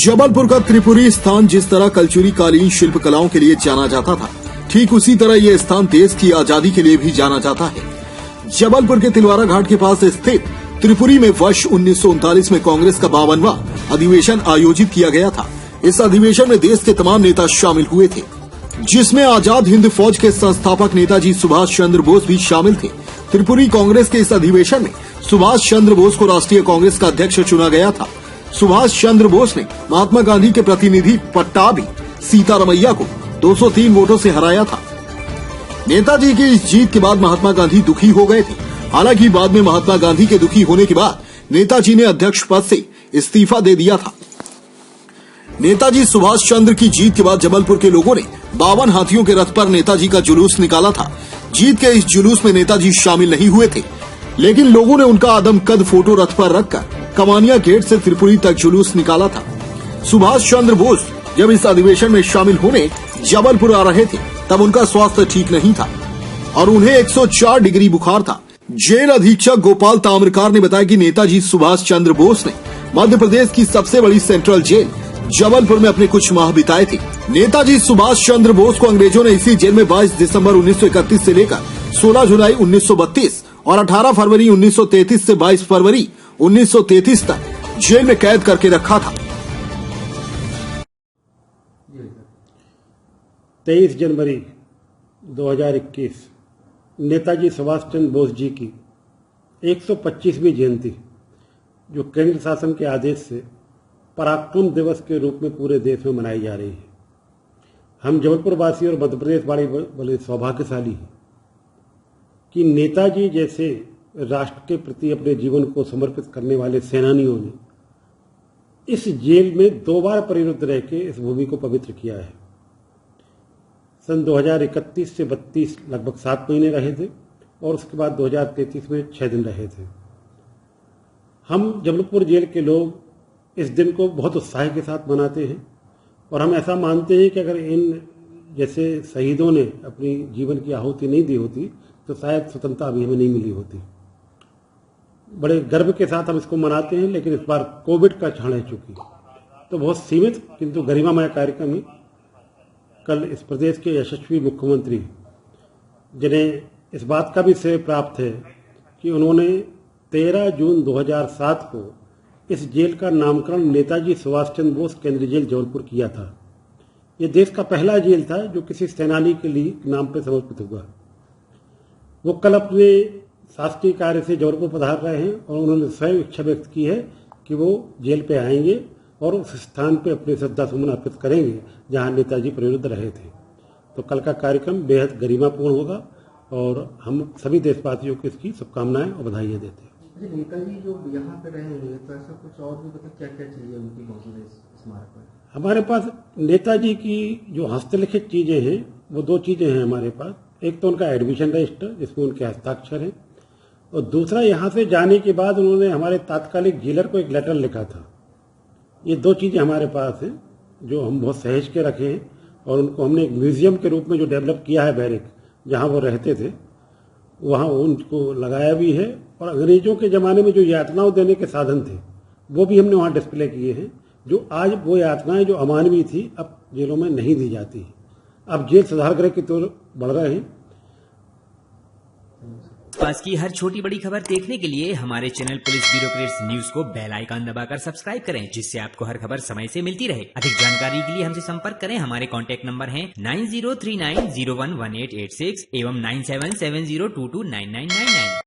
जबलपुर का त्रिपुरी स्थान जिस तरह कलचुरी कालीन शिल्प कलाओं के लिए जाना जाता था, ठीक उसी तरह ये स्थान देश की आजादी के लिए भी जाना जाता है। जबलपुर के तिलवारा घाट के पास स्थित त्रिपुरी में वर्ष 1939 में कांग्रेस का 52वां अधिवेशन आयोजित किया गया था। इस अधिवेशन में देश के तमाम नेता शामिल हुए थे, जिसमें आजाद हिंद फौज के संस्थापक नेताजी सुभाष चंद्र बोस भी शामिल थे। त्रिपुरी कांग्रेस के इस अधिवेशन में सुभाष चंद्र बोस को राष्ट्रीय कांग्रेस का अध्यक्ष चुना गया था। सुभाष चंद्र बोस ने महात्मा गांधी के प्रतिनिधि पट्टाभी सीतारमैया को 203 वोटों से हराया था। नेताजी की इस जीत के बाद महात्मा गांधी दुखी हो गए थे। हालांकि बाद में महात्मा गांधी के दुखी होने के बाद नेताजी ने अध्यक्ष पद से इस्तीफा दे दिया था। नेताजी सुभाष चंद्र की जीत के बाद जबलपुर के लोगों ने 52 हाथियों के रथ पर नेताजी का जुलूस निकाला था। जीत के इस जुलूस में नेताजी शामिल नहीं हुए थे, लेकिन लोगों ने उनका आदमकद फोटो रथ पर रखकर कमानिया गेट से त्रिपुरी तक जुलूस निकाला था। सुभाष चंद्र बोस जब इस अधिवेशन में शामिल होने जबलपुर आ रहे थे, तब उनका स्वास्थ्य ठीक नहीं था और उन्हें 104 डिग्री बुखार था। जेल अधीक्षक गोपाल ताम्रकार ने बताया कि नेताजी सुभाष चंद्र बोस ने मध्य प्रदेश की सबसे बड़ी सेंट्रल जेल जबलपुर में अपने कुछ माह बिताए थे। नेताजी सुभाष चंद्र बोस को अंग्रेजों ने इसी जेल में 22 दिसंबर 1931 से लेकर 16 जुलाई 1932 और 18 फरवरी 1933 से 22 फरवरी 1933 तक जेल में कैद करके रखा था। 23 जनवरी 2021 नेताजी सुभाष चंद्र बोस जी की 125वीं जयंती, जो केंद्र शासन के आदेश से पराक्रम दिवस के रूप में पूरे देश में मनाई जा रही है। हम जबलपुर वासी और मध्य प्रदेश वाले बड़े सौभाग्यशाली हैं कि नेताजी जैसे राष्ट्र के प्रति अपने जीवन को समर्पित करने वाले सेनानियों ने इस जेल में 2 बार परिरुद्ध रह के इस भूमि को पवित्र किया है। सन 2031 से 32 लगभग 7 महीने रहे थे और उसके बाद 2033 में 6 दिन रहे थे। हम जबलपुर जेल के लोग इस दिन को बहुत उत्साह के साथ मनाते हैं और हम ऐसा मानते हैं कि अगर इन जैसे शहीदों ने अपनी जीवन की आहुति नहीं दी होती तो शायद स्वतंत्रता अभी हमें नहीं मिली होती। बड़े गर्व के साथ हम इसको मनाते हैं, लेकिन इस बार कोविड का क्षण है चूंकि, तो बहुत सीमित किंतु गरिमामय कार्यक्रम है। कल इस प्रदेश के यशस्वी मुख्यमंत्री, जिन्हें इस बात का भी श्रेय प्राप्त है कि उन्होंने 13 जून 2007 को इस जेल का नामकरण नेताजी सुभाष चंद्र बोस केंद्रीय जेल जबलपुर किया था। ये देश का पहला जेल था जो किसी सेनानी के लिए नाम पर समर्पित हुआ। वो कल अपने शासकीय कार्य से जबलपुर पधार रहे हैं और उन्होंने स्वयं इच्छा व्यक्त की है कि वो जेल पे आएंगे और उस स्थान पे अपने श्रद्धा सुमन अर्पित करेंगे जहां नेताजी परिरुद्ध रहे थे। तो कल का कार्यक्रम बेहद गरिमापूर्ण होगा और हम सभी देशवासियों को इसकी शुभकामनाएं और बधाइयां देते हैं। नेताजी जो यहाँ पे रहे हैं, तो ऐसा कुछ और भी मतलब क्या क्या चीजें उनकी मौजूद है स्मारक पर? हमारे पास नेताजी की जो हस्तलिखित चीजें हैं वो 2 चीजें हैं हमारे पास। एक तो उनका एडमिशन रजिस्टर जिसमें उनके हस्ताक्षर हैं, और दूसरा यहाँ से जाने के बाद उन्होंने हमारे तात्कालिक जेलर को एक लेटर लिखा था। ये 2 चीजें हमारे पास हैं जो हम बहुत सहेज के रखे हैं और उनको हमने एक म्यूजियम के रूप में जो डेवलप किया है बैरिक, जहाँ वो रहते थे, वहाँ उनको लगाया भी है। और अंग्रेजों के ज़माने में जो यातनाओं देने के साधन थे वो भी हमने वहाँ डिस्प्ले किए हैं, जो आज वो यातनाएं जो अमानवीय थी अब जेलों में नहीं दी जाती। अब जेल सुधारगृह की ओर बढ़ रहे हैं। पास की हर छोटी बड़ी खबर देखने के लिए हमारे चैनल पुलिस ब्यूरोक्रेट्स न्यूज को बेल आइकन दबाकर सब्सक्राइब करें, जिससे आपको हर खबर समय से मिलती रहे। अधिक जानकारी के लिए हमसे संपर्क करें। हमारे कॉन्टैक्ट नंबर हैं 9039011886 एवं 9770229999।